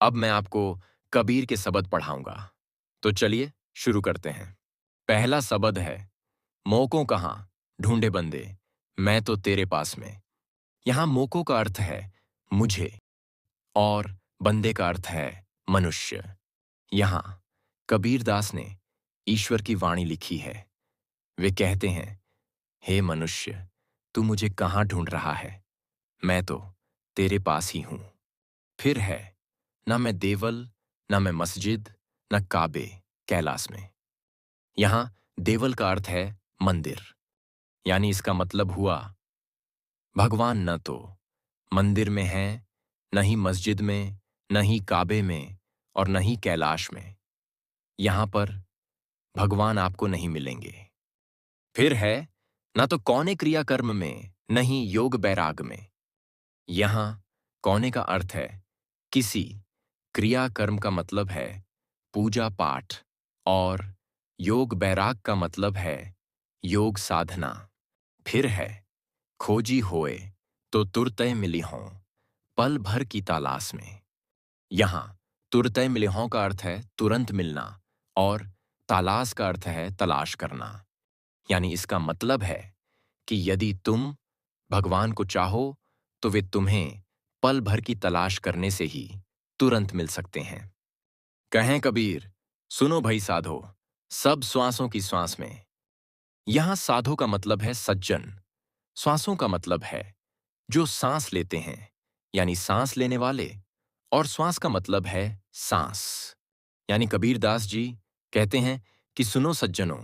अब मैं आपको कबीर के शब्द पढ़ाऊंगा। तो चलिए शुरू करते हैं। पहला शब्द है, मोको कहाँ ढूंढे बंदे, मैं तो तेरे पास में। यहां मोको का अर्थ है मुझे और बंदे का अर्थ है मनुष्य। यहां कबीर दास ने ईश्वर की वाणी लिखी है। वे कहते हैं, हे मनुष्य, तू मुझे कहाँ ढूंढ रहा है, मैं तो तेरे पास ही हूं। फिर है, ना मैं देवल, ना मैं मस्जिद, न काबे कैलाश में। यहां देवल का अर्थ है मंदिर, यानी इसका मतलब हुआ भगवान न तो मंदिर में है, न ही मस्जिद में, न ही काबे में और न ही कैलाश में। यहां पर भगवान आपको नहीं मिलेंगे। फिर है, न तो कौने क्रिया कर्म में, न ही योग बैराग में। यहां कौने का अर्थ है किसी, क्रिया कर्म का मतलब है पूजा पाठ और योग बैराग का मतलब है योग साधना। फिर है, खोजी होए तो तुरते मिली हों, पल भर की तलाश में। यहां तुरते मिली हों का अर्थ है तुरंत मिलना और तलाश का अर्थ है तलाश करना। यानी इसका मतलब है कि यदि तुम भगवान को चाहो तो वे तुम्हें पल भर की तलाश करने से ही तुरंत मिल सकते हैं। कहें कबीर, सुनो भई साधो, सब श्वासों की श्वास में। यहां साधो का मतलब है सज्जन, श्वासों का मतलब है जो सांस लेते हैं, यानी सांस लेने वाले, और श्वास का मतलब है सांस। यानी कबीर दास जी कहते हैं कि सुनो सज्जनों,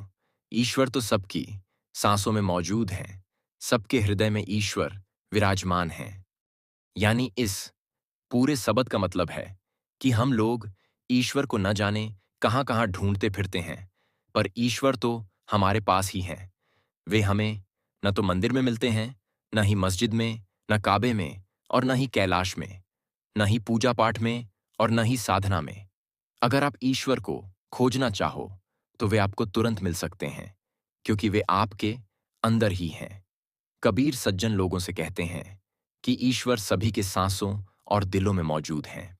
ईश्वर तो सबकी सांसों में मौजूद हैं, सबके हृदय में ईश्वर विराजमान हैं। यानी इस पूरे शब्द का मतलब है कि हम लोग ईश्वर को न जाने कहाँ कहाँ ढूंढते फिरते हैं, पर ईश्वर तो हमारे पास ही हैं। वे हमें न तो मंदिर में मिलते हैं, न ही मस्जिद में, न काबे में और न ही कैलाश में, न ही पूजा पाठ में और न ही साधना में। अगर आप ईश्वर को खोजना चाहो तो वे आपको तुरंत मिल सकते हैं, क्योंकि वे आपके अंदर ही हैं। कबीर सज्जन लोगों से कहते हैं कि ईश्वर सभी के सांसों और दिलों में मौजूद हैं।